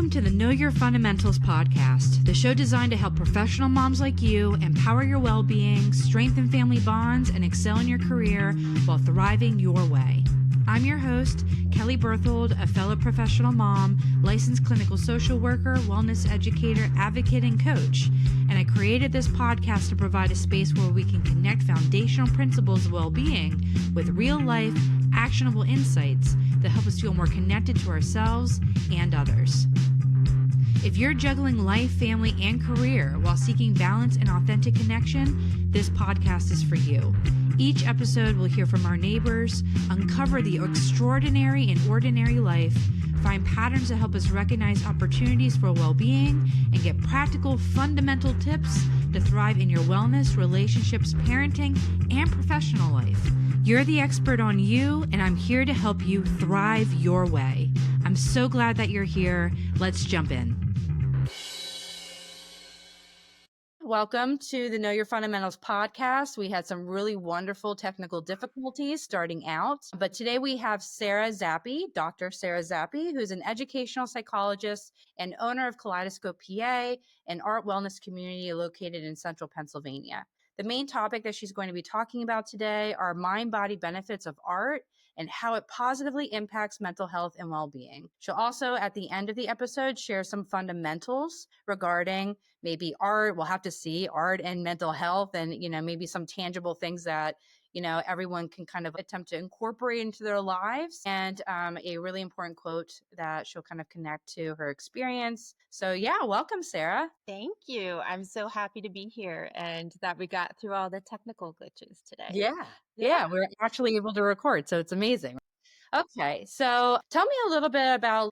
Welcome to the Know Your Fundamentals podcast, the show designed to help professional moms like you empower your well-being, strengthen family bonds, and excel in your career while thriving your way. I'm your host, Kelly Berthold, a fellow professional mom, licensed clinical social worker, wellness educator, advocate, and coach. And I created this podcast to provide a space where we can connect foundational principles of well-being with real-life, actionable insights that help us feel more connected to ourselves and others. If you're juggling life, family, and career while seeking balance and authentic connection, this podcast is for you. Each episode, we'll hear from our neighbors, uncover the extraordinary in ordinary life, find patterns that help us recognize opportunities for well-being, and get practical, fundamental tips to thrive in your wellness, relationships, parenting, and professional life. You're the expert on you, and I'm here to help you thrive your way. I'm so glad that you're here. Let's jump in. Welcome to the Know Your Fundamentals podcast. We had some really wonderful technical difficulties starting out, but today we have Sarah Zappe, Dr. Sarah Zappe, who's an educational psychologist and owner of Kaleidoscope PA, an art wellness community located in central Pennsylvania. The main topic that she's going to be talking about today are mind-body benefits of art and how it positively impacts mental health and well-being. She'll also, at the end of the episode, share some fundamentals regarding maybe art. We'll have to see art and mental health and, maybe some tangible things that, everyone can kind of attempt to incorporate into their lives. And a really important quote that she'll kind of connect to her experience. So yeah, welcome, Sarah. Thank you. I'm so happy to be here and that we got through all the technical glitches today. Yeah, we're actually able to record. So it's amazing. Okay. So tell me a little bit about,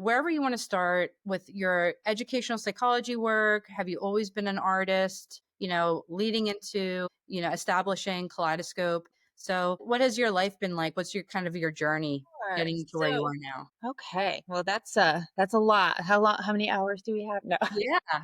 wherever you want to start with your educational psychology work. Have you always been an artist, leading into, establishing Kaleidoscope? So what has your life been like? What's your kind of your journey Sure. getting to where you are now? Okay. Well, that's a lot. How many hours do we have? No.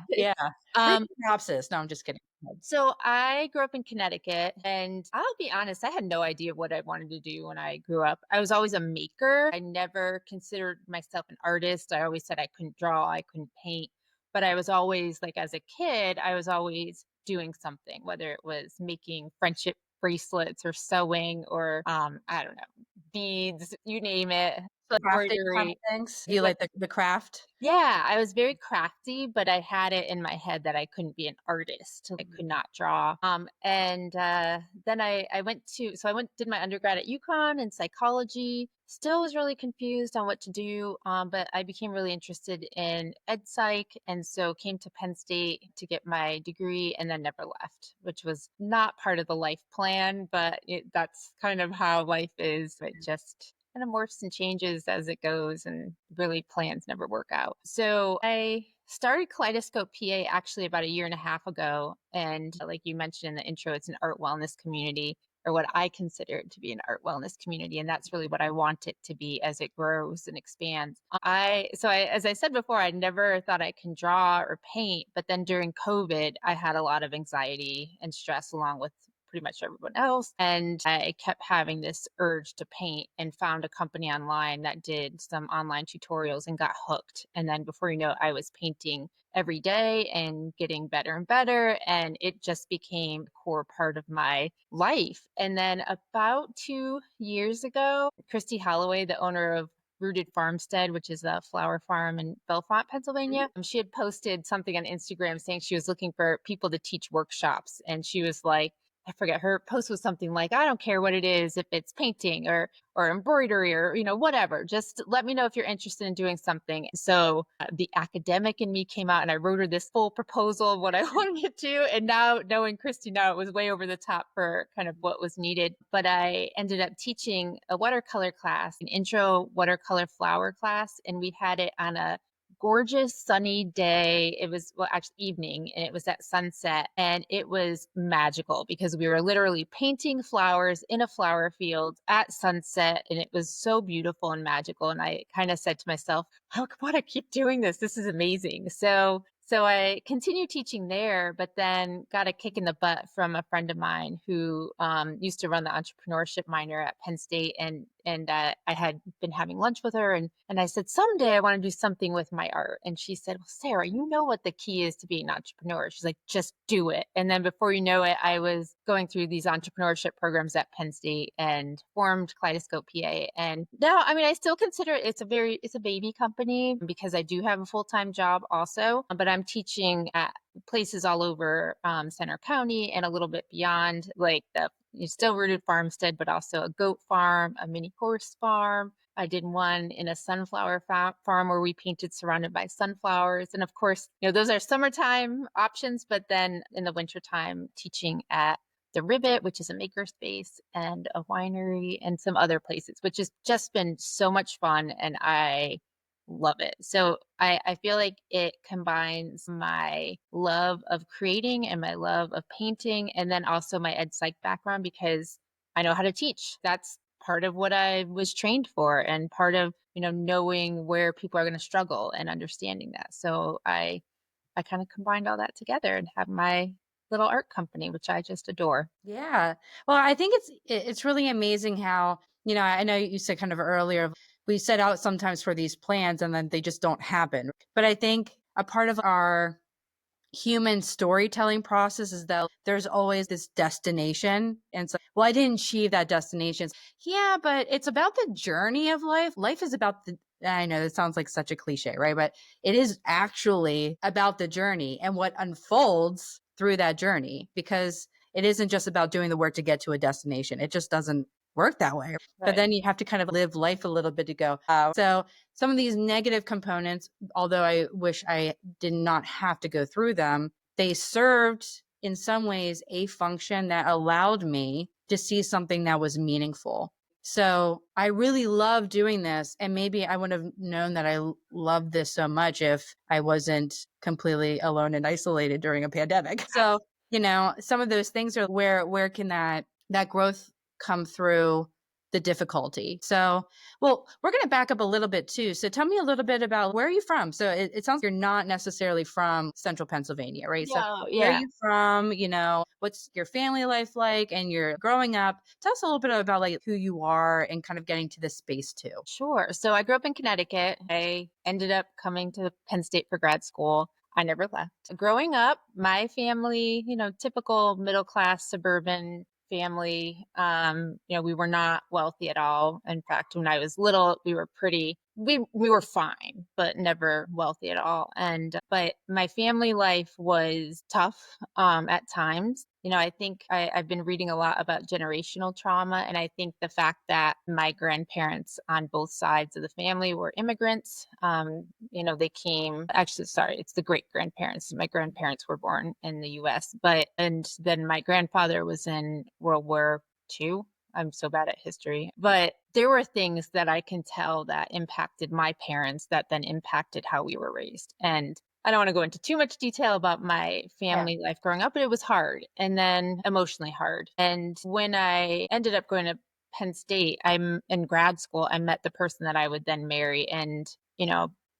Yeah. Brief Um, synopsis. No, I'm just kidding. so I grew up in Connecticut, and I'll be honest, I had no idea what I wanted to do when I grew up. I was always a maker. I never considered myself an artist. I always said I couldn't draw, I couldn't paint, but I was always like, as a kid, I was always doing something, whether it was making friendship bracelets or sewing or I don't know, beads, you name it, So crafting kind embroidery. of things. Do you like the craft? Yeah, I was very crafty, but I had it in my head that I couldn't be an artist. I could not draw. Then I went did my undergrad at UConn in psychology. Still was really confused on what to do, but I became really interested in ed psych, and so came to Penn State to get my degree, and then never left, which was not part of the life plan, but that's kind of how life is. It just kind of morphs and changes as it goes, and really plans never work out. So I started Kaleidoscope PA actually about a year and a half ago. And like you mentioned in the intro, it's an art wellness community, or what I consider it to be an art wellness community. And that's really what I want it to be as it grows and expands. As I said before, I never thought I can draw or paint, but then during COVID, I had a lot of anxiety and stress along with pretty much everyone else. And I kept having this urge to paint and found a company online that did some online tutorials and got hooked. And then before you know it, I was painting every day and getting better and better. And it just became a core part of my life. And then about 2 years ago, Christy Holloway, the owner of Rooted Farmstead, which is a flower farm in Bellefonte, Pennsylvania. She had posted something on Instagram saying she was looking for people to teach workshops. And she was like, I forget, her post was something like, I don't care what it is, if it's painting or embroidery or, whatever, just let me know if you're interested in doing something. So the academic in me came out and I wrote her this full proposal of what I wanted to do. And now knowing Christy now, it was way over the top for kind of what was needed. But I ended up teaching a watercolor class, an intro watercolor flower class. And we had it on a gorgeous sunny day. It was, well, actually evening, and it was at sunset, and it was magical because we were literally painting flowers in a flower field at sunset, and it was so beautiful and magical. And I kind of said to myself, I want to keep doing this. This is amazing. So I continued teaching there, but then got a kick in the butt from a friend of mine who used to run the entrepreneurship minor at Penn State. And And I had been having lunch with her, and I said, someday I want to do something with my art. And she said, well, Sarah, you know what the key is to being an entrepreneur. She's like, just do it. And then before you know it, I was going through these entrepreneurship programs at Penn State and formed Kaleidoscope PA. And now, I mean, I still consider it's a baby company because I do have a full-time job also, but I'm teaching at places all over Center County and a little bit beyond, like the still rooted farmstead, but also a goat farm, a mini horse farm. I did one in a sunflower farm where we painted surrounded by sunflowers. And of course, those are summertime options, but then in the wintertime, teaching at the Ribbit, which is a makerspace, and a winery, and some other places, which has just been so much fun. And I love it. So I feel like it combines my love of creating and my love of painting, and then also my ed psych background because I know how to teach. That's part of what I was trained for, and part of knowing where people are going to struggle and understanding that. So I kind of combined all that together and have my little art company, which I just adore. Yeah. Well, I think it's really amazing how, I know you said kind of earlier, we set out sometimes for these plans and then they just don't happen. But I think a part of our human storytelling process is that there's always this destination. And so, well, I didn't achieve that destination. Yeah, but it's about the journey of life. Life is about I know that sounds like such a cliche, right? But it is actually about the journey and what unfolds through that journey, because it isn't just about doing the work to get to a destination. It just doesn't work that way. But Right. then you have to kind of live life a little bit to go. So some of these negative components, although I wish I did not have to go through them, they served in some ways a function that allowed me to see something that was meaningful. So I really love doing this. And maybe I would have known that I loved this so much if I wasn't completely alone and isolated during a pandemic. So, some of those things are where can that growth come through the difficulty. So, well, we're going to back up a little bit too. So tell me a little bit about, where are you from? So it sounds like you're not necessarily from central Pennsylvania, right? So Yeah, where are yeah. you from? What's your family life like, and you're growing up? Tell us a little bit about like who you are and kind of getting to this space too. Sure. So I grew up in Connecticut. I ended up coming to Penn State for grad school. I never left. Growing up, my family, typical middle class suburban family, we were not wealthy at all. In fact, when I was little, we were fine, but never wealthy at all. But my family life was tough at times. I think I've been reading a lot about generational trauma. And I think the fact that my grandparents on both sides of the family were immigrants, they came, actually, sorry, it's the great grandparents. My grandparents were born in the US, and then my grandfather was in World War II. I'm so bad at history, but there were things that I can tell that impacted my parents that then impacted how we were raised. And I don't want to go into too much detail about my family life growing up, but it was hard, and then emotionally hard. And when I ended up going to Penn State, I'm in grad school, I met the person that I would then marry. And,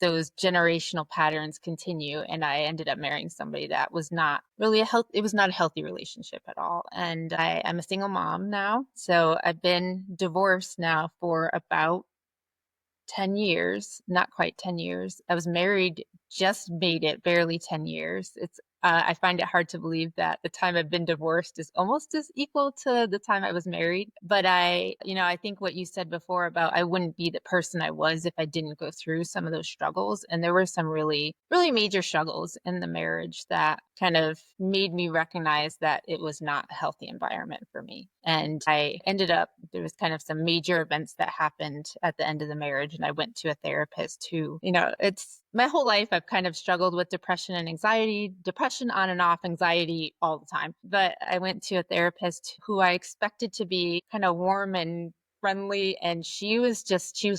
those generational patterns continue. And I ended up marrying somebody that was not really it was not a healthy relationship at all. And I'm a single mom now. So I've been divorced now for about 10 years, not quite 10 years. I was married, just made it barely 10 years. I find it hard to believe that the time I've been divorced is almost as equal to the time I was married. But I think what you said before about I wouldn't be the person I was if I didn't go through some of those struggles. And there were some really, really major struggles in the marriage that kind of made me recognize that it was not a healthy environment for me. And there was kind of some major events that happened at the end of the marriage. And I went to a therapist who, it's my whole life, I've kind of struggled with depression and anxiety, depression on and off, anxiety all the time. But I went to a therapist who I expected to be kind of warm and friendly. And she was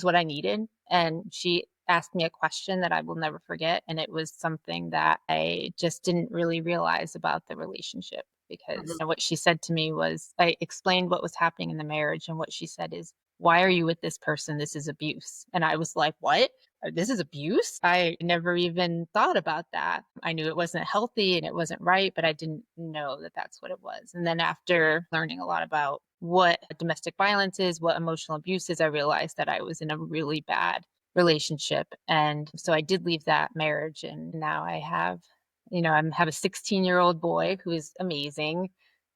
what I needed. And she asked me a question that I will never forget. And it was something that I just didn't really realize about the relationship, because what she said to me was, I explained what was happening in the marriage. And what she said is, why are you with this person? This is abuse. And I was like, what? This is abuse? I never even thought about that. I knew it wasn't healthy and it wasn't right, but I didn't know that that's what it was. And then after learning a lot about what domestic violence is, what emotional abuse is, I realized that I was in a really bad relationship. And so I did leave that marriage. And now I have, I have a 16-year-old boy who is amazing.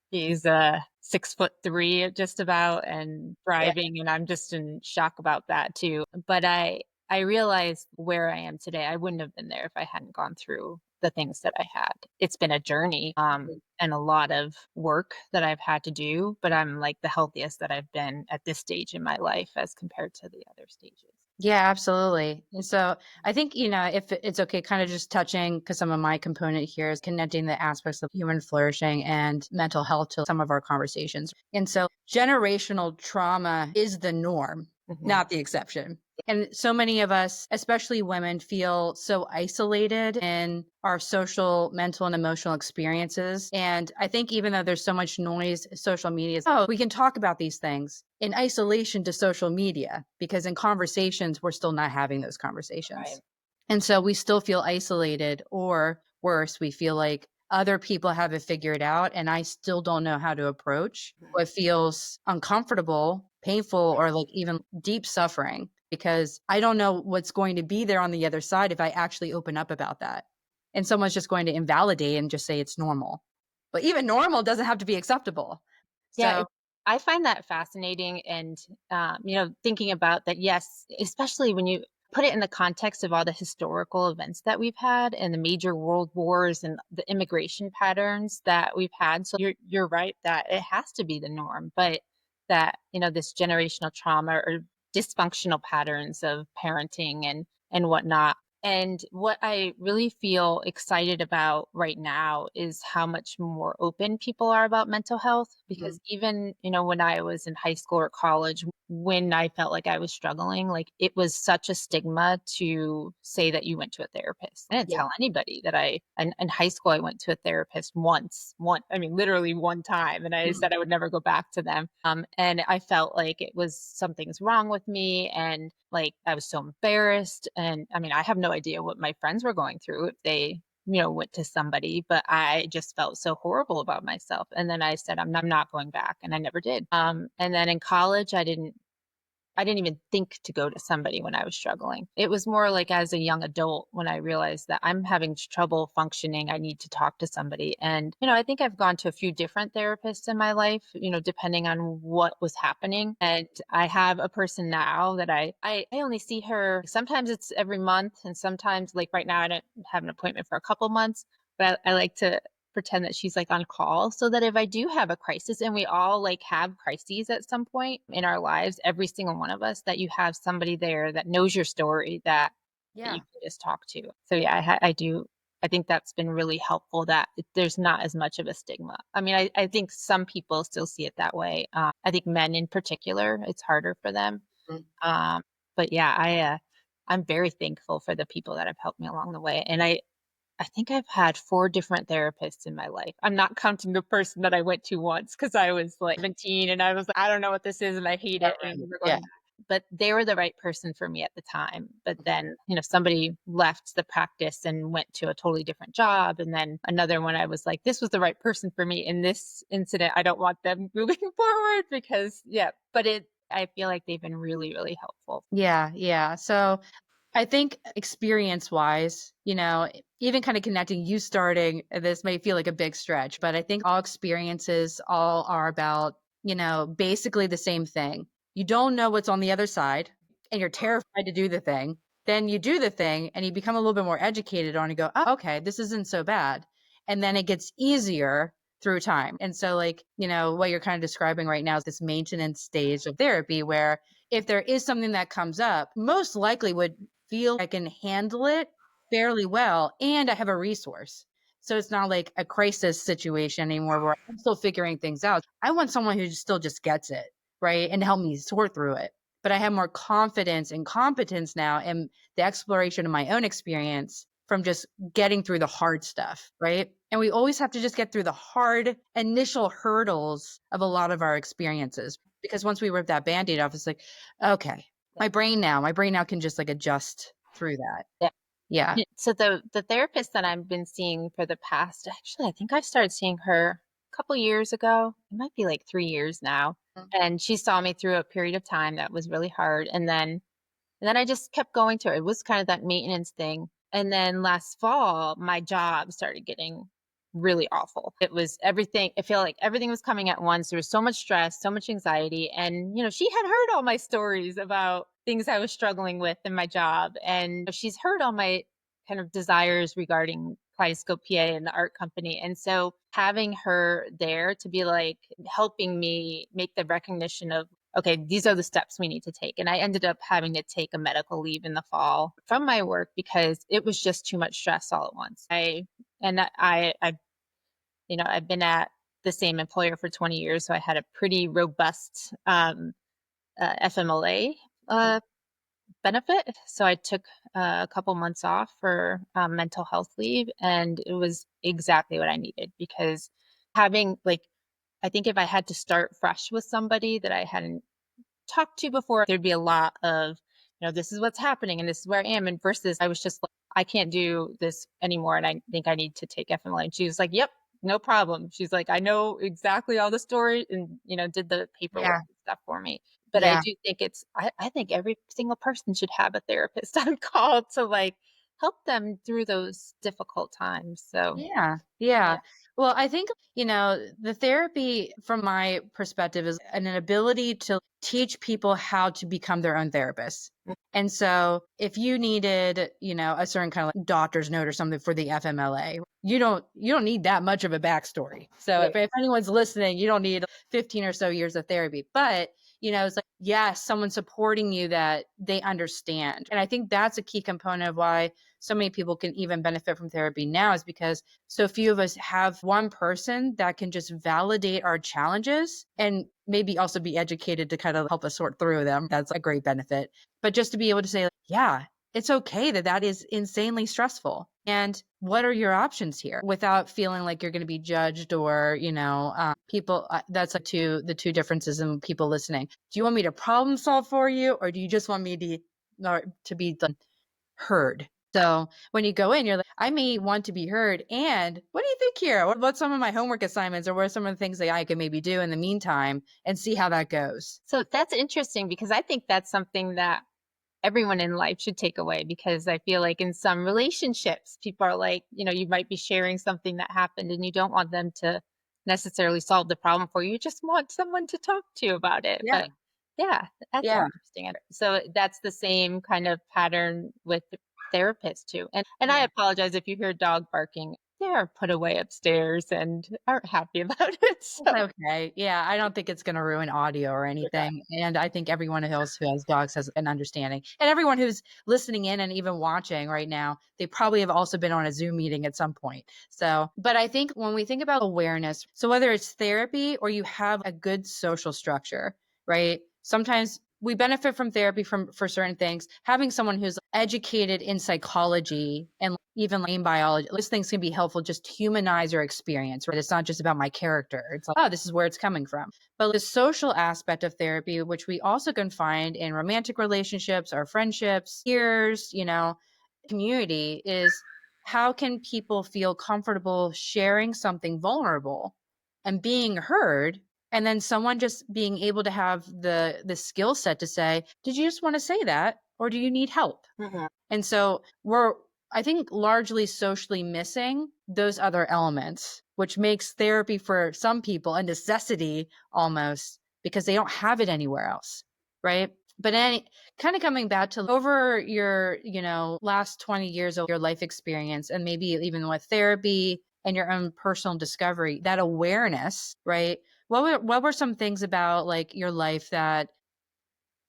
He's 6'3" just about and Yeah. thriving, and I'm just in shock about that too. But I realized where I am today, I wouldn't have been there if I hadn't gone through the things that I had. It's been a journey, and a lot of work that I've had to do, but I'm like the healthiest that I've been at this stage in my life as compared to the other stages. Yeah, absolutely. And so I think, if it's okay, kind of just touching, because some of my component here is connecting the aspects of human flourishing and mental health to some of our conversations. And so generational trauma is the norm, Mhm. not the exception. And so many of us, especially women, feel so isolated in our social, mental, and emotional experiences. And I think even though there's so much noise, social media, we can talk about these things in isolation to social media, because in conversations, we're still not having those conversations. Right. And so we still feel isolated, or worse, we feel like other people have it figured out and I still don't know how to approach what feels uncomfortable, painful, or like even deep suffering, because I don't know what's going to be there on the other side if I actually open up about that. And someone's just going to invalidate and just say it's normal. But even normal doesn't have to be acceptable. Yeah, So, I find that fascinating. And, thinking about that, yes, especially when you put it in the context of all the historical events that we've had and the major world wars and the immigration patterns that we've had. So you're right that it has to be the norm, but that, this generational trauma or dysfunctional patterns of parenting and whatnot. And what I really feel excited about right now is how much more open people are about mental health. Because even, when I was in high school or college, when I felt like I was struggling, like it was such a stigma to say that you went to a therapist. I didn't yeah. tell anybody that in high school, I went to a therapist I mean, literally one time, and I said I would never go back to them. And I felt like it was something's wrong with me. And like I was so embarrassed. And I mean, I have no idea what my friends were going through if they, went to somebody, but I just felt so horrible about myself. And then I said, I'm not going back. And I never did. And then in college, I didn't even think to go to somebody when I was struggling. It was more like as a young adult when I realized that I'm having trouble functioning, I need to talk to somebody. And, I think I've gone to a few different therapists in my life, depending on what was happening. And I have a person now that I only see her, sometimes it's every month. And sometimes like right now, I don't have an appointment for a couple months, but I like to pretend that she's like on call so that if I do have a crisis, and we all like have crises at some point in our lives, every single one of us, that you have somebody there that knows your story that you Yeah. can just talk to. So yeah, I do. I think that's been really helpful that there's not as much of a stigma. I mean, I think some people still see it that way. I think men in particular, it's harder for them. Mhm. But yeah, I'm very thankful for the people that have helped me along the way. And I think I've had 4 different therapists in my life. I'm not counting the person that I went to once because I was like 17 and I was like, I don't know what this is and I hate it and we're going Yeah. back. But they were the right person for me at the time. But then, somebody left the practice and went to a totally different job. And then another one, I was like, this was the right person for me in this incident. I don't want them moving forward because, yeah, but I feel like they've been really, really helpful. Yeah. Yeah. So I think experience wise, even kind of connecting you starting, this may feel like a big stretch, but I think all experiences all are about, basically the same thing. You don't know what's on the other side and you're terrified to do the thing. Then you do the thing and you become a little bit more educated on and go, oh, okay, this isn't so bad. And then it gets easier through time. And so, like, what you're kind of describing right now is this maintenance stage of therapy where if there is something that comes up, most likely would feel I can handle it fairly well and I have a resource. So it's not like a crisis situation anymore where I'm still figuring things out. I want someone who still just gets it, right? And help me sort through it. But I have more confidence and competence now in the exploration of my own experience from just getting through the hard stuff, right? And we always have to just get through the hard initial hurdles of a lot of our experiences. Because once we rip that band-aid off, it's like, okay, my brain now can just like adjust through that. Yeah. Yeah. Yeah, so the therapist that I've been seeing for the past, actually, I think I started seeing her a couple years ago. It might be like 3 years now. And she saw me through a period of time that was really hard. And then I just kept going to her. It was kind of that maintenance thing. And then last fall, my job started getting really awful. It was everything. I feel like everything was coming at once. There was so much stress, so much anxiety. And, she had heard all my stories about things I was struggling with in my job. And she's heard all my kind of desires regarding Kaleidoscope PA and the art company. And so having her there to be like helping me make the recognition of, okay, these are the steps we need to take. And I ended up having to take a medical leave in the fall from my work because it was just too much stress all at once. I've been at the same employer for 20 years. So I had a pretty robust FMLA benefit. So I took a couple months off for mental health leave, and it was exactly what I needed because having I think if I had to start fresh with somebody that I hadn't talked to before, there'd be a lot of, this is what's happening and this is where I am. And versus I was just like, I can't do this anymore. And I think I need to take FMLA. And she was like, yep, no problem. She's like, I know exactly all the story and, did the paperwork Yeah. and stuff for me. But I Yeah. do think I think every single person should have a therapist on call to help them through those difficult times. So Yeah. yeah. Yeah. Well, I think, the therapy from my perspective is an ability to teach people how to become their own therapists. And so if you needed, a certain kind of like doctor's note or something for the FMLA, you don't need that much of a backstory. So if anyone's listening, you don't need 15 or so years of therapy. But it's like, yes, someone supporting you that they understand. And I think that's a key component of why so many people can even benefit from therapy now is because so few of us have one person that can just validate our challenges and maybe also be educated to kind of help us sort through them. That's a great benefit. But just to be able to say, yeah, it's okay that is insanely stressful. And what are your options here without feeling like you're going to be judged or, people, that's the two differences in people listening. Do you want me to problem solve for you? Or do you just want me to be heard? So when you go in, you're like, I may want to be heard. And what do you think here? What's some of my homework assignments or what are some of the things that I can maybe do in the meantime and see how that goes? So that's interesting because I think that's something that everyone in life should take away because I feel like in some relationships, people are like, you might be sharing something that happened and you don't want them to necessarily solve the problem for you. You just want someone to talk to you about it. Yeah. But yeah, that's Yeah. interesting. So that's the same kind of pattern with therapists too. And I Yeah. apologize if you hear a dog barking. They're put away upstairs and aren't happy about it. So It's okay. Yeah, I don't think it's going to ruin audio or anything. And I think everyone else who has dogs has an understanding. And everyone who's listening in and even watching right now, they probably have also been on a Zoom meeting at some point. So, but I think when we think about awareness, so whether it's therapy or you have a good social structure, right? Sometimes we benefit from therapy for certain things. Having someone who's educated in psychology and even in biology, those things can be helpful just to humanize your experience, right? It's not just about my character. It's like, oh, this is where it's coming from. But the social aspect of therapy, which we also can find in romantic relationships or friendships, peers, community, is how can people feel comfortable sharing something vulnerable and being heard, and then someone just being able to have the skill set to say, did you just want to say that or do you need help? Mhm. And so we're, I think, largely socially missing those other elements, which makes therapy for some people a necessity almost because they don't have it anywhere else, right? But kind of coming back to over your, last 20 years of your life experience and maybe even with therapy and your own personal discovery, that awareness, right? What were some things about like your life that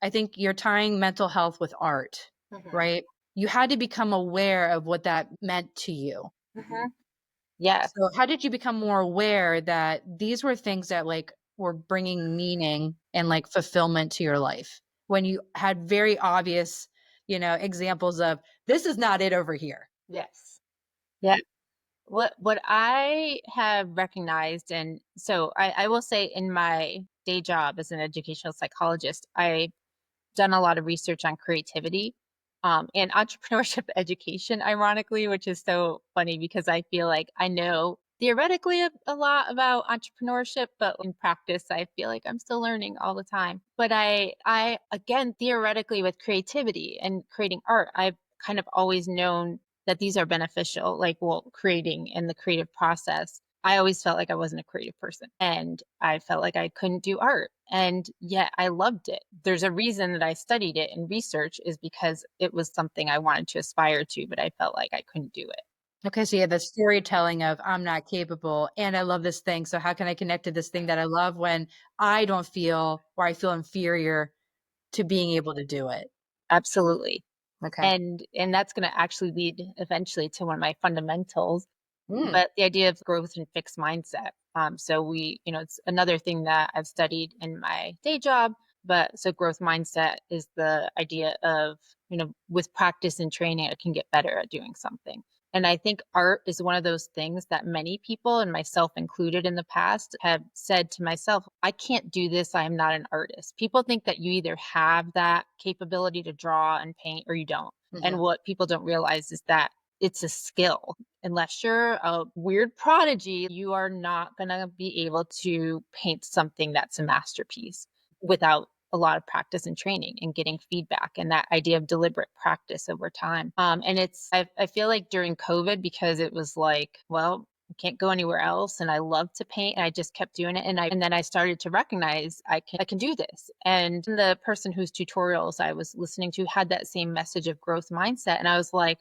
I think you're tying mental health with art, Mhm. right? You had to become aware of what that meant to you. Mhm. Yes. So how did you become more aware that these were things that like were bringing meaning and like fulfillment to your life when you had very obvious, examples of this is not it over here. Yes. Yeah. What I have recognized, and so I will say in my day job as an educational psychologist, I've done a lot of research on creativity and entrepreneurship education, ironically, which is so funny because I feel like I know theoretically a lot about entrepreneurship, but in practice, I feel like I'm still learning all the time. But I again, theoretically with creativity and creating art, I've kind of always known that these are beneficial, like, well, creating and the creative process. I always felt like I wasn't a creative person and I felt like I couldn't do art. And yet I loved it. There's a reason that I studied it in research is because it was something I wanted to aspire to, but I felt like I couldn't do it. Okay, so yeah, the storytelling of I'm not capable and I love this thing. So how can I connect to this thing that I love when I don't feel or I feel inferior to being able to do it? Absolutely. Okay. And that's going to actually lead eventually to one of my fundamentals, Mm, but the idea of growth and fixed mindset. So it's another thing that I've studied in my day job. But so growth mindset is the idea of, with practice and training, I can get better at doing something. And I think art is one of those things that many people, and myself included in the past, have said to myself, I can't do this. I am not an artist. People think that you either have that capability to draw and paint or you don't. And mhm. what people don't realize is that it's a skill. Unless you're a weird prodigy, you are not going to be able to paint something that's a masterpiece without a lot of practice and training and getting feedback and that idea of deliberate practice over time. And I feel like during COVID, because it was like, well, I can't go anywhere else. And I love to paint and I just kept doing it. And then I started to recognize I can do this. And the person whose tutorials I was listening to had that same message of growth mindset. And I was like,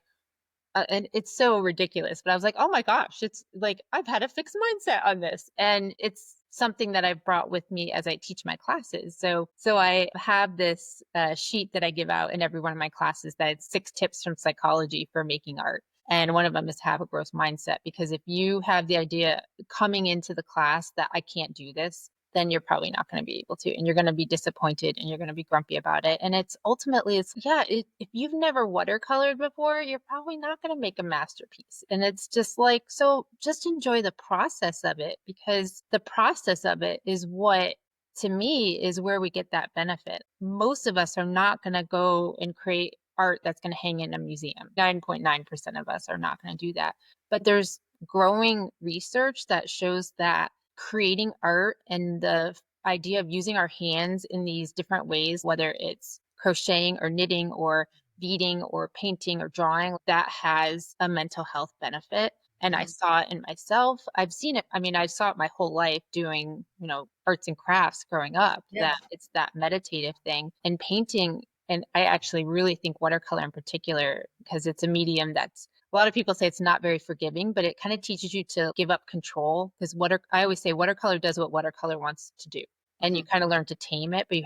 and it's so ridiculous, but I was like, "Oh my gosh, it's like I've had a fixed mindset on this." And it's something that I've brought with me as I teach my classes. So I have this sheet that I give out in every one of my classes that it's 6 tips from psychology for making art. And one of them is have a growth mindset because if you have the idea coming into the class that I can't do this, then you're probably not going to be able to. And you're going to be disappointed and you're going to be grumpy about it. And it's ultimately, if you've never watercolored before, you're probably not going to make a masterpiece. And it's just like, so just enjoy the process of it because the process of it is what, to me, is where we get that benefit. Most of us are not going to go and create art that's going to hang in a museum. 9.9% of us are not going to do that. But there's growing research that shows that creating art and the idea of using our hands in these different ways, whether it's crocheting or knitting or beading or painting or drawing, that has a mental health benefit. And I Mhm. saw it in myself. I've seen it. I mean, I saw it my whole life doing, arts and crafts growing up, Yeah. that it's that meditative thing and painting. And I actually really think watercolor in particular, because it's a medium that's a lot of people say it's not very forgiving, but it kind of teaches you to give up control because I always say watercolor does what watercolor wants to do. And you Mhm. kind of learn to tame it, but you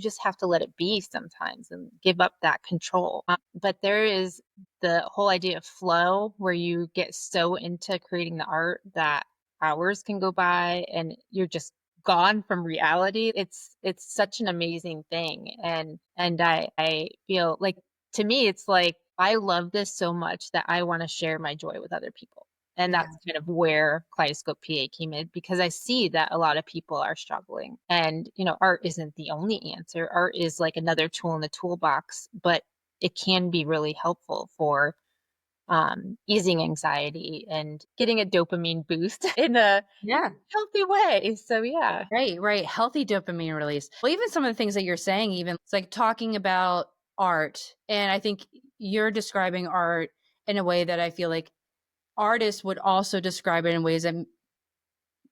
just have to let it be sometimes and give up that control. But there is the whole idea of flow where you get so into creating the art that hours can go by and you're just gone from reality. It's such an amazing thing. And I feel like, to me, it's like I love this so much that I want to share my joy with other people. And Yeah. that's kind of where Kaleidoscope PA came in because I see that a lot of people are struggling. And, art isn't the only answer. Art is like another tool in the toolbox, but it can be really helpful for easing anxiety and getting a dopamine boost in a Yeah. healthy way. So, yeah. Right, right. Healthy dopamine release. Well, even some of the things that you're saying, even it's like talking about art. And I think you're describing art in a way that I feel like artists would also describe it in ways that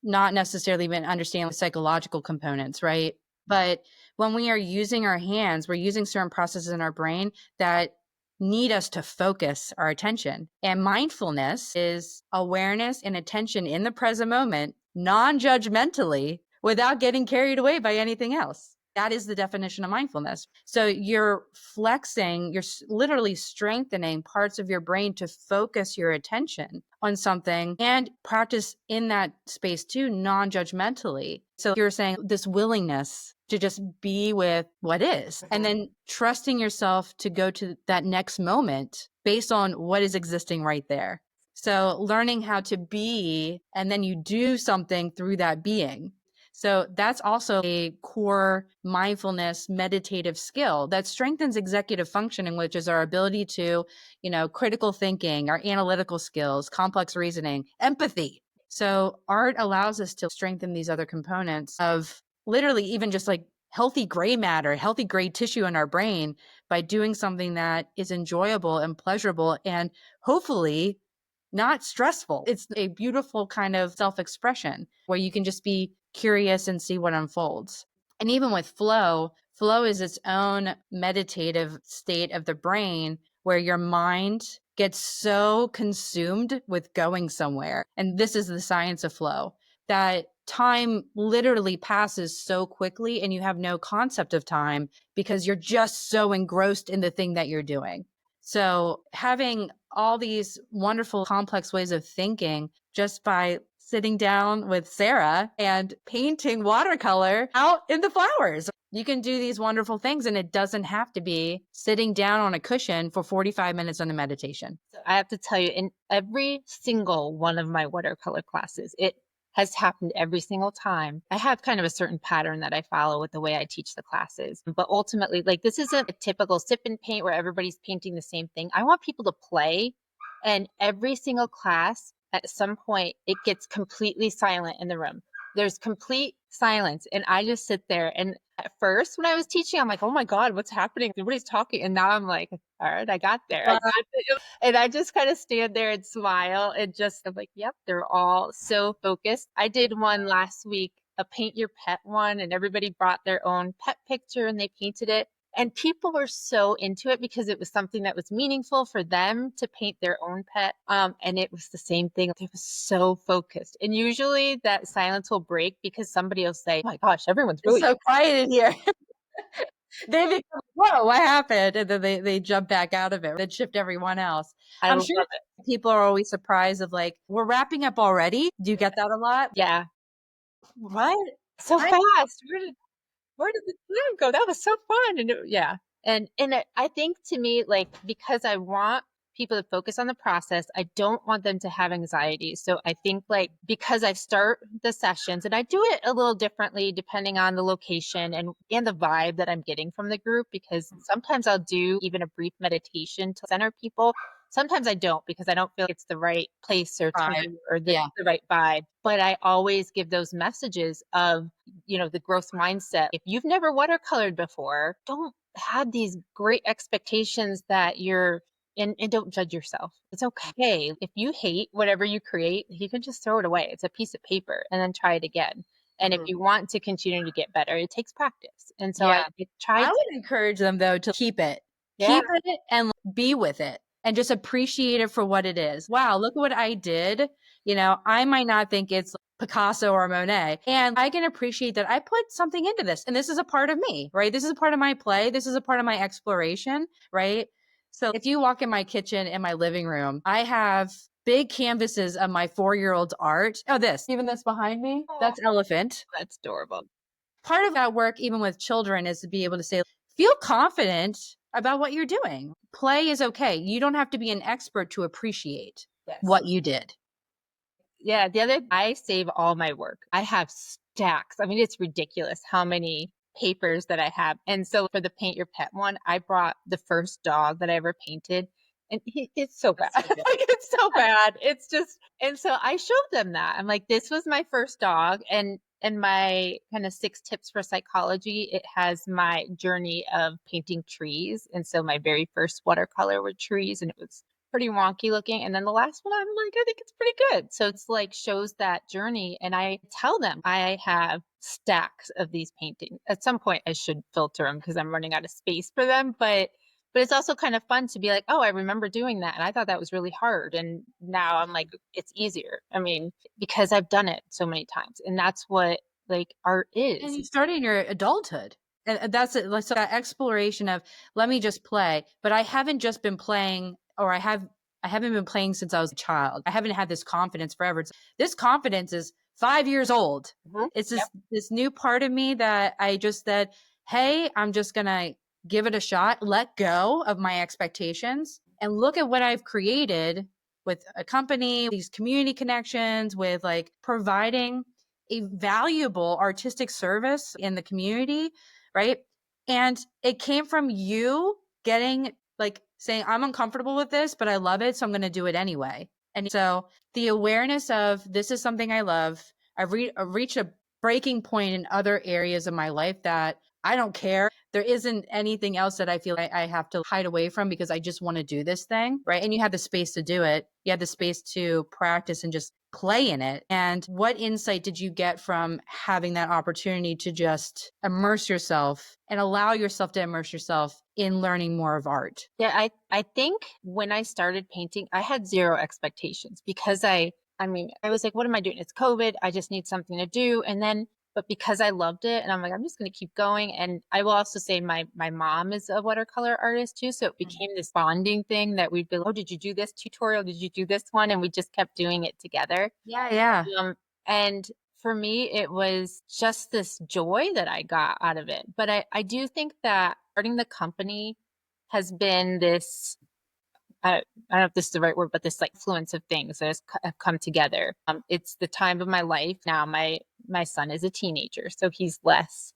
not necessarily even understand the psychological components, right? But when we are using our hands, we're using certain processes in our brain that need us to focus our attention. And mindfulness is awareness and attention in the present moment, non judgmentally, without getting carried away by anything else. That is the definition of mindfulness. So you're flexing, you're literally strengthening parts of your brain to focus your attention on something and practice in that space too, non judgmentally. So you're saying this willingness to just be with what is, and then trusting yourself to go to that next moment based on what is existing right there. So learning how to be, and then you do something through that being. So that's also a core mindfulness meditative skill that strengthens executive functioning, which is our ability to, critical thinking, our analytical skills, complex reasoning, empathy. So art allows us to strengthen these other components of literally even just like healthy gray matter, healthy gray tissue in our brain by doing something that is enjoyable and pleasurable and hopefully not stressful. It's a beautiful kind of self-expression where you can just be curious and see what unfolds. And even with flow is its own meditative state of the brain where your mind gets so consumed with going somewhere. And this is the science of flow, that time literally passes so quickly and you have no concept of time because you're just so engrossed in the thing that you're doing. So having all these wonderful complex ways of thinking just by sitting down with Sarah and painting watercolor out in the flowers. You can do these wonderful things and it doesn't have to be sitting down on a cushion for 45 minutes on a meditation. So I have to tell you, in every single one of my watercolor classes, it has happened every single time. I have kind of a certain pattern that I follow with the way I teach the classes. But ultimately, like, this isn't a typical sip and paint where everybody's painting the same thing. I want people to play. And every single class, at some point, it gets completely silent in the room. There's complete silence. And I just sit there. And at first, when I was teaching, I'm like, oh my God, what's happening? Everybody's talking. And now I'm like, all right, I got there. And I just kind of stand there and smile and just, I'm like, yep, they're all so focused. I did one last week, a paint your pet one, and everybody brought their own pet picture and they painted it. And people were so into it because it was something that was meaningful for them to paint their own pet. And it was the same thing. They were so focused. And usually that silence will break because somebody will say, oh my gosh, everyone's really so quiet in here. They become, whoa, what happened? And then they jump back out of it. Then shift everyone else. I'm sure people are always surprised of like, we're wrapping up already. Do you get that a lot? Yeah. What? So fast. Where did the time go? That was so fun. And yeah. And I think to me, like, because I want people to focus on the process, I don't want them to have anxiety. So I think, like, because I start the sessions and I do it a little differently depending on the location and the vibe that I'm getting from the group, because sometimes I'll do even a brief meditation to center people. Sometimes I don't because I don't feel it's the right place or time or the right vibe. But I always give those messages of, the growth mindset. If you've never watercolored before, don't have these great expectations that you're and don't judge yourself. It's okay. If you hate whatever you create, you can just throw it away. It's a piece of paper and then try it again. And if you want to continue to get better, it takes practice. And so I would encourage them though to keep it. Keep it and be with it and just appreciate it for what it is. Wow, look at what I did. I might not think it's Picasso or Monet, and I can appreciate that I put something into this and this is a part of me, right? This is a part of my play. This is a part of my exploration, right? So if you walk in my kitchen in my living room, I have big canvases of my 4-year-old's art. Oh, even this behind me, that's elephant. That's adorable. Part of that work, even with children, is to be able to say, feel confident about what you're doing. Play is okay. You don't have to be an expert to appreciate what you did. Yeah. I save all my work. I have stacks. I mean, it's ridiculous how many papers that I have. And so for the paint your pet one, I brought the first dog that I ever painted. And it's so bad. Like, it's so bad. It's just, and so I showed them that. I'm like, this was my first dog. And my kind of 6 tips for psychology, it has my journey of painting trees. And so my very first watercolor were trees, and it was pretty wonky looking. And then the last one, I'm like, I think it's pretty good. So it's like shows that journey. And I tell them I have stacks of these paintings. At some point I should filter them because I'm running out of space for them. But it's also kind of fun to be like, oh, I remember doing that. And I thought that was really hard. And now I'm like, it's easier. I mean, because I've done it so many times. And that's what like art is. And you started in your adulthood. And that's it. So that exploration of, let me just play. But I haven't just been playing, or I haven't been playing since I was a child. I haven't had this confidence forever. This confidence is 5 years old. Mm-hmm. It's this new part of me that I just said, hey, I'm just going to give it a shot, let go of my expectations, and look at what I've created with a company, these community connections, with like providing a valuable artistic service in the community, right? And it came from you getting like saying, I'm uncomfortable with this, but I love it. So I'm going to do it anyway. And so the awareness of this is something I love. I've reached a breaking point in other areas of my life that I don't care. There isn't anything else that I feel like I have to hide away from because I just want to do this thing, right? And you have the space to do it. You have the space to practice and just play in it. And what insight did you get from having that opportunity to just immerse yourself and allow yourself to immerse yourself in learning more of art? Yeah, I think when I started painting, I had zero expectations because I mean, I was like, what am I doing? It's COVID. I just need something to do. And then, but because I loved it and I'm like, I'm just going to keep going. And I will also say my mom is a watercolor artist too. So it became this bonding thing that we'd be like, oh, did you do this tutorial? Did you do this one? And we just kept doing it together. Yeah. And for me, it was just this joy that I got out of it. But I do think that starting the company has been this, I don't know if this is the right word, but this like influence of things that have come together. It's the time of my life now. My son is a teenager, so he's less,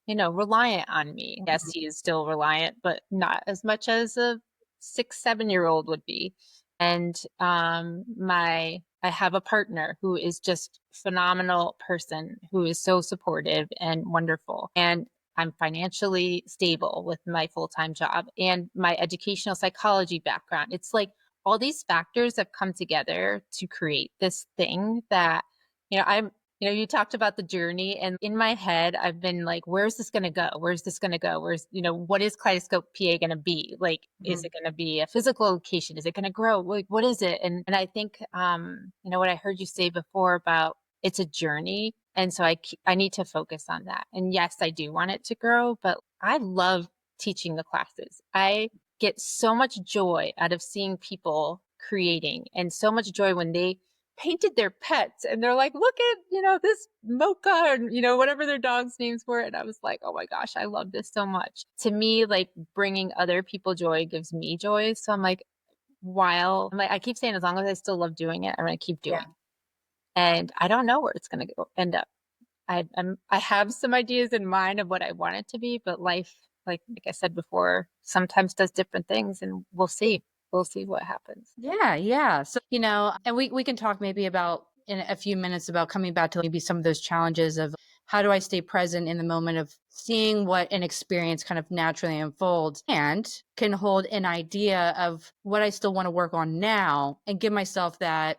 reliant on me. Yes, he is still reliant, but not as much as a 6, 7-year-old would be. And I have a partner who is just phenomenal person who is so supportive and wonderful. And I'm financially stable with my full-time job and my educational psychology background. It's like all these factors have come together to create this thing that, you talked about the journey, and in my head, I've been like, where's this going to go? Where's this going to go? What is Kaleidoscope PA going to be? Like, is it going to be a physical location? Is it going to grow? Like, what is it? And I think, what I heard you say before about it's a journey. And so I need to focus on that. And yes, I do want it to grow, but I love teaching the classes. I get so much joy out of seeing people creating and so much joy when they painted their pets and they're like, look at, this mocha and, whatever their dog's names were. And I was like, oh my gosh, I love this so much. To me, like bringing other people joy gives me joy. So I'm like, I keep saying, as long as I still love doing it, I'm going to keep doing it. And I don't know where it's going to end up. I have some ideas in mind of what I want it to be, but life, like I said before, sometimes does different things, and we'll see. We'll see what happens. Yeah. So, and we can talk maybe about in a few minutes about coming back to maybe some of those challenges of how do I stay present in the moment of seeing what an experience kind of naturally unfolds and can hold an idea of what I still want to work on now and give myself that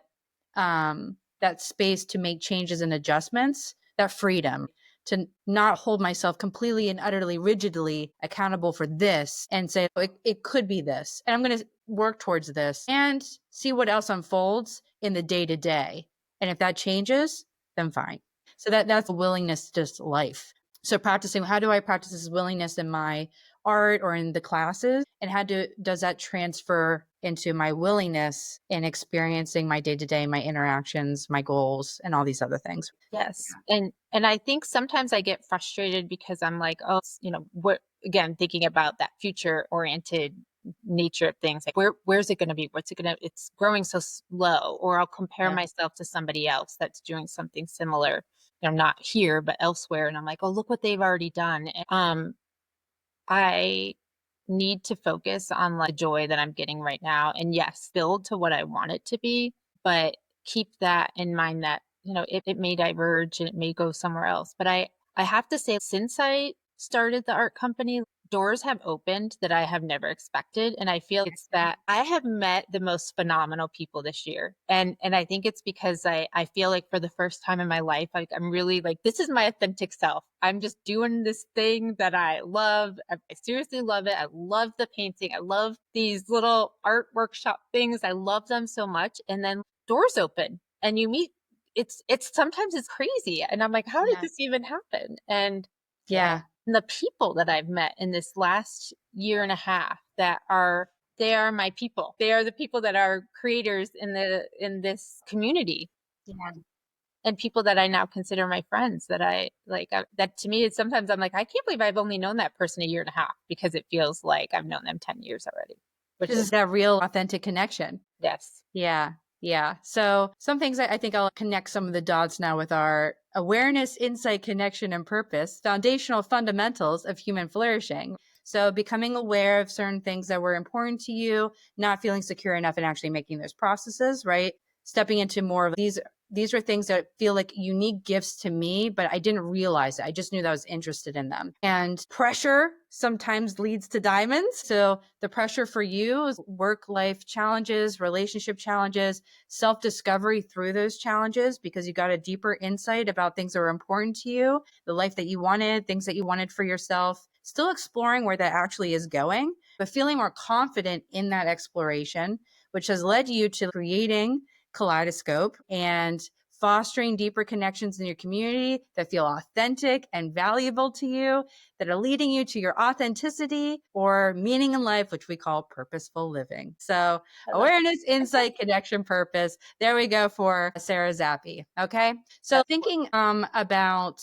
space to make changes and adjustments, that freedom to not hold myself completely and utterly rigidly accountable for this and say, oh, it could be this. And I'm going to work towards this and see what else unfolds in the day to day. And if that changes, then fine. So that's a willingness to just life. So practicing, how do I practice this willingness in my art or in the classes? And does that transfer into my willingness in experiencing my day-to-day, my interactions, my goals, and all these other things? Yes. And I think sometimes I get frustrated because I'm like, oh, what, again, thinking about that future oriented nature of things, like where's it going to be? It's growing so slow, or I'll compare myself to somebody else that's doing something similar, not here, but elsewhere. And I'm like, oh, look what they've already done. I need to focus on like the joy that I'm getting right now. And yes, build to what I want it to be, but keep that in mind that, it may diverge and it may go somewhere else. But I have to say, since I started the art company, doors have opened that I have never expected. And I feel it's that I have met the most phenomenal people this year. And I think it's because I feel like for the first time in my life, like I'm really like, this is my authentic self. I'm just doing this thing that I love. I seriously love it. I love the painting. I love these little art workshop things. I love them so much. And then doors open and you meet, it's sometimes it's crazy. And I'm like, how did this even happen? And the people that I've met in this last year and a half they are my people. They are the people that are creators in this community. And people that I now consider my friends that I like, that to me is sometimes I'm like, I can't believe I've only known that person a year and a half, because it feels like I've known them 10 years already. Which is that real authentic connection. Yes. Yeah. Yeah. So some things I think I'll connect some of the dots now with our awareness, insight, connection, and purpose, foundational fundamentals of human flourishing. So becoming aware of certain things that were important to you, not feeling secure enough in actually making those processes, right? Stepping into more of these are things that feel like unique gifts to me, but I didn't realize it. I just knew that I was interested in them. And pressure sometimes leads to diamonds. So the pressure for you is work-life challenges, relationship challenges, self-discovery through those challenges, because you got a deeper insight about things that are important to you, the life that you wanted, things that you wanted for yourself, still exploring where that actually is going, but feeling more confident in that exploration, which has led you to creating Kaleidoscope and fostering deeper connections in your community that feel authentic and valuable to you, that are leading you to your authenticity or meaning in life, which we call purposeful living. So I love awareness, insight, connection, purpose. There we go for Sarah Zappe. Okay. So that. thinking about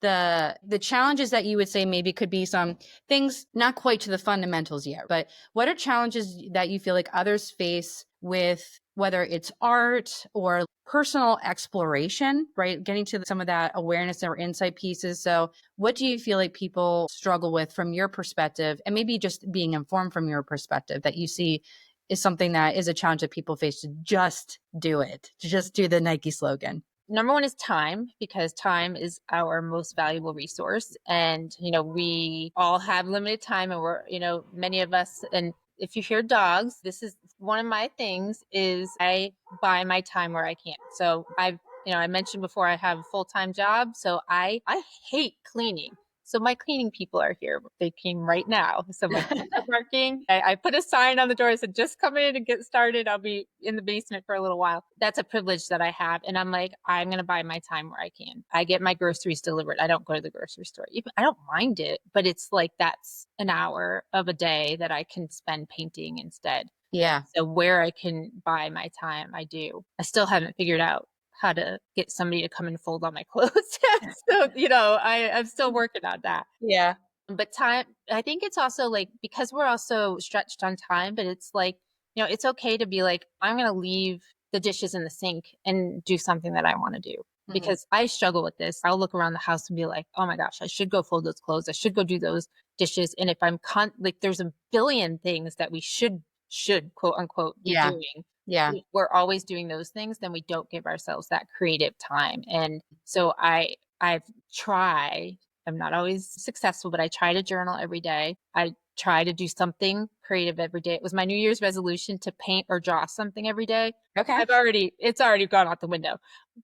the challenges that you would say maybe could be some things not quite to the fundamentals yet, but what are challenges that you feel like others face with whether it's art or personal exploration, right? Getting to some of that awareness or insight pieces. So what do you feel like people struggle with from your perspective, and maybe just being informed from your perspective that you see is something that is a challenge that people face to just do it, to just do the Nike slogan? Number one is time, because time is our most valuable resource. And, we all have limited time, and many of us, and if you hear dogs, this is one of my things is I buy my time where I can. So I mentioned before I have a full-time job. So I hate cleaning. So my cleaning people are here. They came right now. So my kids are barking. I put a sign on the door that said, just come in and get started. I'll be in the basement for a little while. That's a privilege that I have. And I'm like, I'm going to buy my time where I can. I get my groceries delivered. I don't go to the grocery store. Even, I don't mind it, but it's like that's an hour of a day that I can spend painting instead. Yeah. So where I can buy my time, I do. I still haven't figured out how to get somebody to come and fold all my clothes. So, I'm still working on that. Yeah. But time, I think it's also like, because we're also stretched on time, but it's like, it's okay to be like, I'm going to leave the dishes in the sink and do something that I want to do. Because I struggle with this. I'll look around the house and be like, oh my gosh, I should go fold those clothes. I should go do those dishes. And if I'm like, there's a billion things that we should quote unquote be Yeah. doing. Yeah. If we're always doing those things, then we don't give ourselves that creative time. And so I've tried, I'm not always successful, but I try to journal every day. I try to do something creative every day. It was my New Year's resolution to paint or draw something every day. Okay. It's already gone out the window,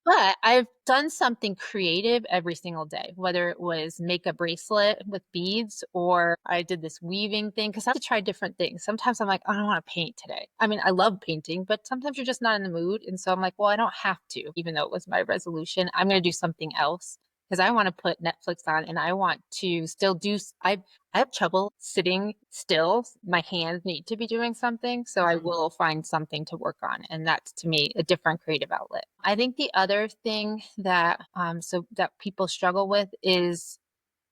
but I've done something creative every single day, whether it was make a bracelet with beads, or I did this weaving thing, because I have to try different things. Sometimes I'm like, I don't want to paint today. I mean, I love painting, but sometimes you're just not in the mood. And so I'm like, well, I don't have to, even though it was my resolution, I'm going to do something else, because I want to put Netflix on and I want to still I have trouble sitting still. My hands need to be doing something. So I will find something to work on. And that's, to me, a different creative outlet. I think the other thing that, that people struggle with is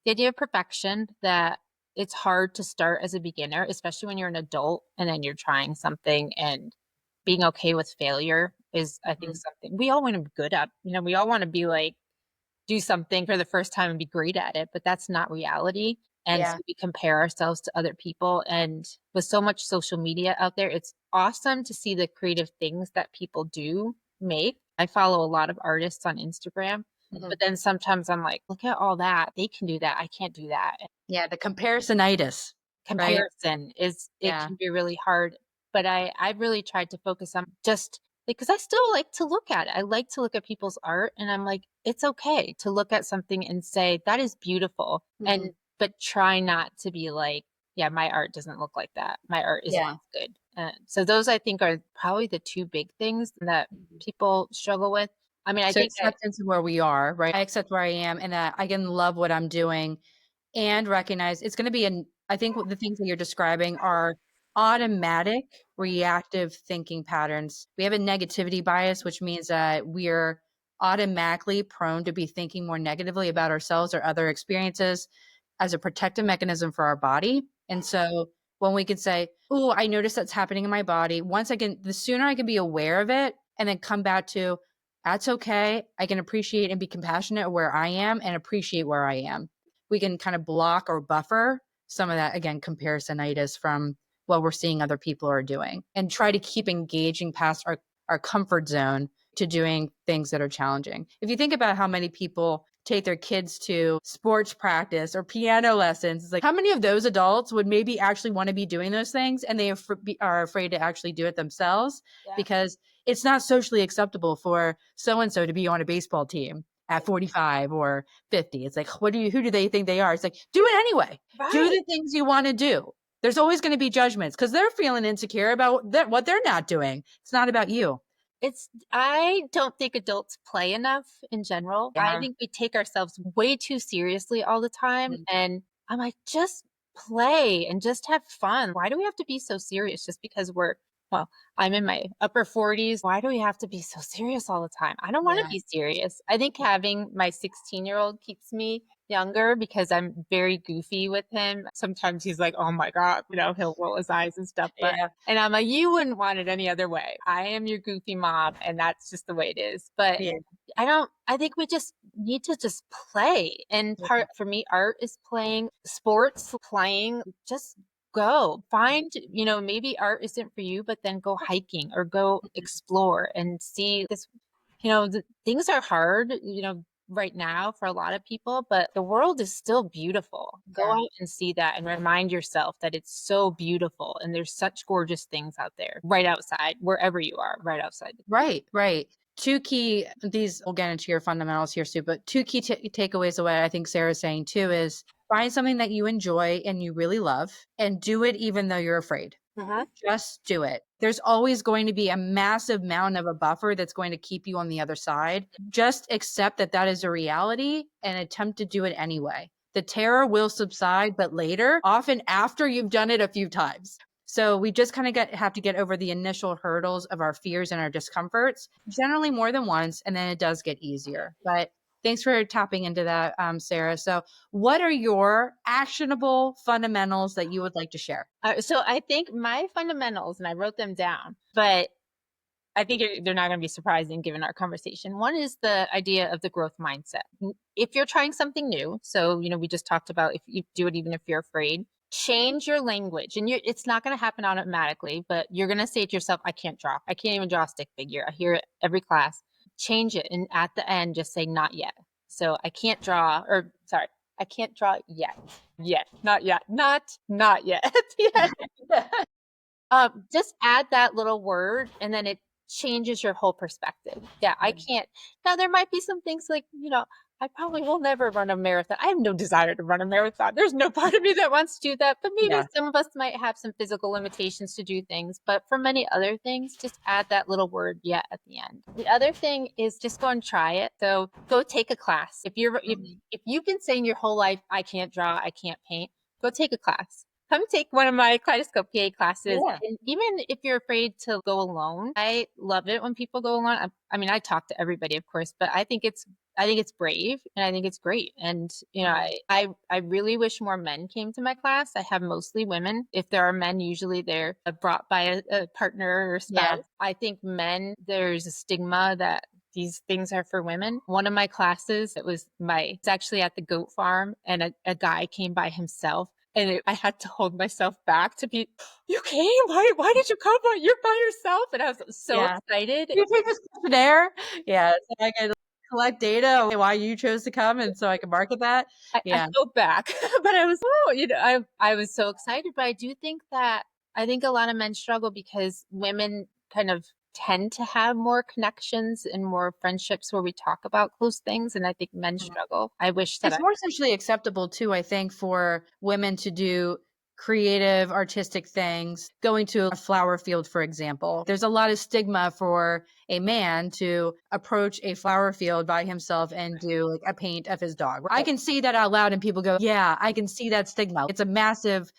the idea of perfection, that it's hard to start as a beginner, especially when you're an adult and then you're trying something, and being okay with failure is, I think, something we all want to be good at. We all want to be like, do something for the first time and be great at it, but that's not reality. And Yeah. so we compare ourselves to other people. And with so much social media out there, it's awesome to see the creative things that people do make. I follow a lot of artists on Instagram, but then sometimes I'm like, look at all that. They can do that. I can't do that. Yeah. The comparisonitis, right? Comparison it Yeah. can be really hard. But I've really tried to focus on just, because I still like to look at it. I like to look at people's art, and I'm like, it's okay to look at something and say, that is beautiful. And, but try not to be like, yeah, my art doesn't look like that. My art isn't Yeah. good. So those, I think, are probably the two big things that people struggle with. I mean, I So think acceptance of where we are, right? I accept where I am, and that I can love what I'm doing and recognize it's going to be I think the things that you're describing are automatic reactive thinking patterns. We have a negativity bias, which means that we're automatically prone to be thinking more negatively about ourselves or other experiences as a protective mechanism for our body. And so when we can say, oh, I notice that's happening in my body, the sooner I can be aware of it and then come back to, that's okay. I can appreciate and be compassionate where I am and appreciate where I am. We can kind of block or buffer some of that, again, comparisonitis from what we're seeing other people are doing, and try to keep engaging past our comfort zone to doing things that are challenging. If you think about how many people take their kids to sports practice or piano lessons, it's like, how many of those adults would maybe actually want to be doing those things, and they are afraid to actually do it themselves because it's not socially acceptable for so-and-so to be on a baseball team at 45 or 50. It's like, who do they think they are? It's like, do it anyway. Right. Do the things you want to do. There's always going to be judgments because they're feeling insecure about what they're not doing. It's not about you. I don't think adults play enough in general. I think we take ourselves way too seriously all the time. And I'm like, just play and just have fun. Why do we have to be so serious just because I'm in my upper 40s. Why do we have to be so serious all the time? I don't want to be serious. I think having my 16-year-old keeps me younger because I'm very goofy with him. Sometimes he's like, oh my God, he'll roll his eyes and stuff. And I'm like, you wouldn't want it any other way. I am your goofy mom, and that's just the way it is. But I think we just need to just play. And for me, art is playing, sports, playing, just go find, maybe art isn't for you, but then go hiking or go explore and see this. Things are hard, right now for a lot of people, but the world is still beautiful. Go out and see that and remind yourself that it's so beautiful and there's such gorgeous things out there right outside, wherever you are, right outside. Right. We'll get into your fundamentals here, Sue, but two key takeaways of what I think Sarah's saying too is find something that you enjoy and you really love and do it even though you're afraid. Just do it. There's always going to be a massive mountain of a buffer that's going to keep you on the other side. Just accept that is a reality and attempt to do it anyway. The terror will subside, but later, often after you've done it a few times. So we just kind of have to get over the initial hurdles of our fears and our discomforts, generally more than once, and then it does get easier. But thanks for tapping into that, Sarah. So what are your actionable fundamentals that you would like to share? So I think my fundamentals, and I wrote them down, but I think they're not going to be surprising given our conversation. One is the idea of the growth mindset. If you're trying something new, so, we just talked about if you do it, even if you're afraid, change your language. And it's not going to happen automatically, but you're going to say to yourself, I can't draw. I can't even draw a stick figure. I hear it every class. Change it. And at the end, just say not yet. So I can't draw, I can't draw yet. Not yet. Not yet. At the end. Just add that little word and then it changes your whole perspective. I can't. Now, there might be some things like, I probably will never run a marathon. I have no desire to run a marathon. There's no part of me that wants to do that. But maybe some of us might have some physical limitations to do things. But for many other things, just add that little word yet at the end. The other thing is just go and try it. So go take a class. If you've been saying your whole life, I can't draw, I can't paint, go take a class. Come take one of my Kaleidoscope PA classes. And even if you're afraid to go alone, I love it when people go alone. I talk to everybody, of course, but I think it's brave and I think it's great. And, I really wish more men came to my class. I have mostly women. If there are men, usually they're brought by a partner or spouse. I think men, there's a stigma that these things are for women. One of my classes, it's actually at the goat farm, and a guy came by himself. And I had to hold myself back to be, you came? Why did you come? You're by yourself. And I was so excited. You take this questionnaire? Yeah. So I can collect data on why you chose to come, and so I can market that. I felt back, but I was, I was so excited. But I do think that, I think a lot of men struggle because women kind of tend to have more connections and more friendships where we talk about close things. And I think men struggle. I wish that it's more socially acceptable too, I think, for women to do creative, artistic things, going to a flower field, for example. There's a lot of stigma for a man to approach a flower field by himself and do like a paint of his dog. I can say that out loud and people go, yeah, I can see that stigma. It's a massive,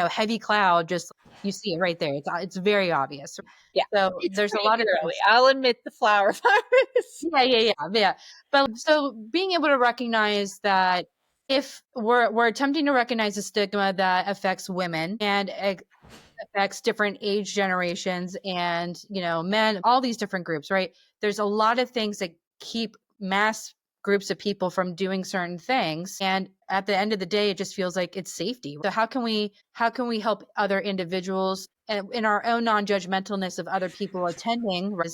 heavy cloud. Just, you see it right there. It's very obvious. Yeah. So there's a lot of early. I'll admit the flower virus. Yeah. But so being able to recognize that if we're attempting to recognize the stigma that affects women and affects different age generations and, men, all these different groups, right? There's a lot of things that keep mass groups of people from doing certain things. And at the end of the day, it just feels like it's safety. So how can we help other individuals and in our own non-judgmentalness of other people attending, right,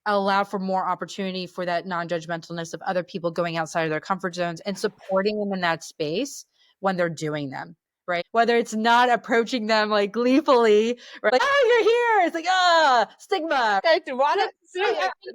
allow for more opportunity for that non-judgmentalness of other people going outside of their comfort zones and supporting them in that space when they're doing them, right? Whether it's not approaching them like gleefully, right? Like, oh, you're here. It's like, stigma.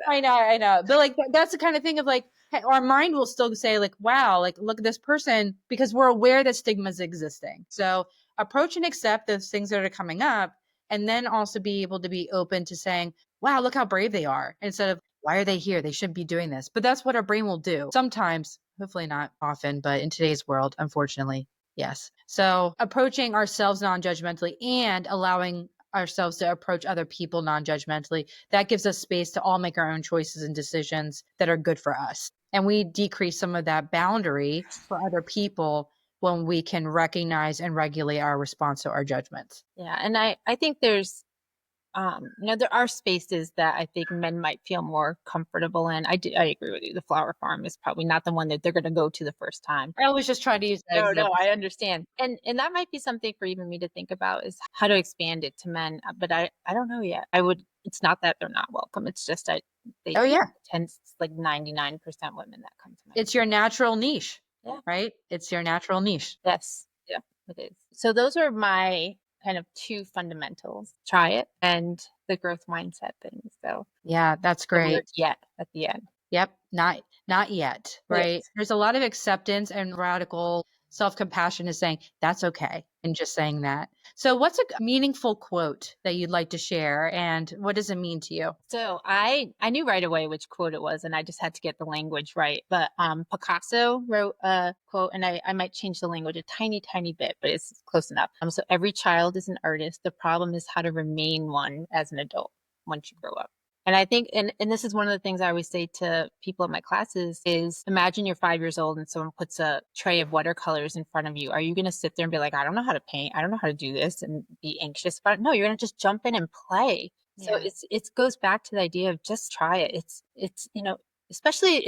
I know. But like, that's the kind of thing of like, hey, our mind will still say like, wow, like, look at this person, because we're aware that stigma is existing. So approach and accept those things that are coming up, and then also be able to be open to saying, wow, look how brave they are, instead of, why are they here? They shouldn't be doing this. But that's what our brain will do. Sometimes, hopefully not often, but in today's world, unfortunately, yes. So approaching ourselves non-judgmentally and allowing ourselves to approach other people non-judgmentally, that gives us space to all make our own choices and decisions that are good for us. And we decrease some of that boundary for other people when we can recognize and regulate our response to our judgments. Yeah. And I think there's, there are spaces that I think men might feel more comfortable in. I agree with you. The flower farm is probably not the one that they're going to go to the first time. I was just trying to use that example. No, I understand. And that might be something for even me to think about, is how to expand it to men. But I don't know yet. It's not that they're not welcome. It's just that they tends like 99% women that come to men. It's your natural niche, right? It's your natural niche. Yes. Yeah, it is. So those are my kind of two fundamentals: try it and the growth mindset thing. So yeah, that's great. Yet at the end. Yep. Not yet. Right. Yes. There's a lot of acceptance and radical self-compassion is saying that's okay. And just saying that. So what's a meaningful quote that you'd like to share, and what does it mean to you? So I knew right away which quote it was, and I just had to get the language right. But Picasso wrote a quote, and I might change the language a tiny, tiny bit, but it's close enough. So every child is an artist. The problem is how to remain one as an adult once you grow up. And I think, and this is one of the things I always say to people in my classes is, imagine you're 5 years old and someone puts a tray of watercolors in front of you. Are you going to sit there and be like, I don't know how to paint, I don't know how to do this, and be anxious about it? No, you're going to just jump in and play. Yeah. So it goes back to the idea of just try it. It's especially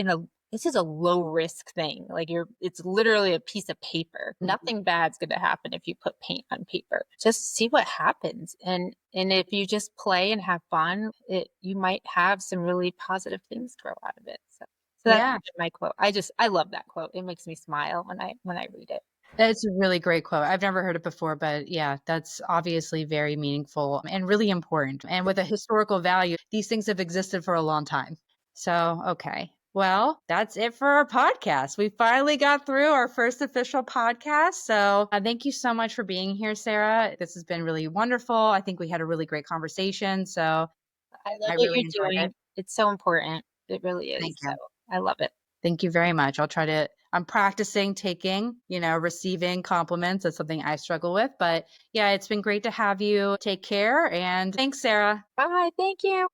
this is a low risk thing. Like it's literally a piece of paper. Mm-hmm. Nothing bad's going to happen if you put paint on paper. Just see what happens. And if you just play and have fun, you might have some really positive things grow out of it. So that's my quote. I love that quote. It makes me smile when I read it. It's a really great quote. I've never heard it before, but yeah, that's obviously very meaningful and really important. And with a historical value, these things have existed for a long time. So, okay. Well, that's it for our podcast. We finally got through our first official podcast. So thank you so much for being here, Sarah. This has been really wonderful. I think we had a really great conversation. So I love what you're doing. It's so important. It really is. Thank you. So I love it. Thank you very much. I'm practicing taking, receiving compliments. That's something I struggle with. But yeah, it's been great to have you. Take care. And thanks, Sarah. Bye. Thank you.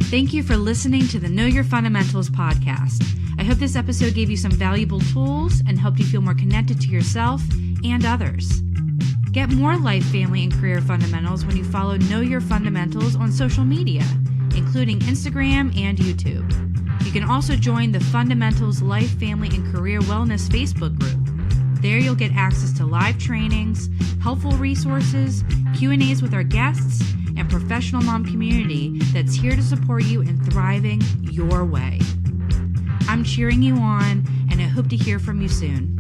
Thank you for listening to the Know Your Fundamentals podcast. I hope this episode gave you some valuable tools and helped you feel more connected to yourself and others. Get more life, family, and career fundamentals when you follow Know Your Fundamentals on social media, including Instagram and YouTube. You can also join the Fundamentals Life, Family, and Career Wellness Facebook group. There you'll get access to live trainings, helpful resources, Q&As with our guests, and professional mom community that's here to support you in thriving your way. I'm cheering you on, and I hope to hear from you soon.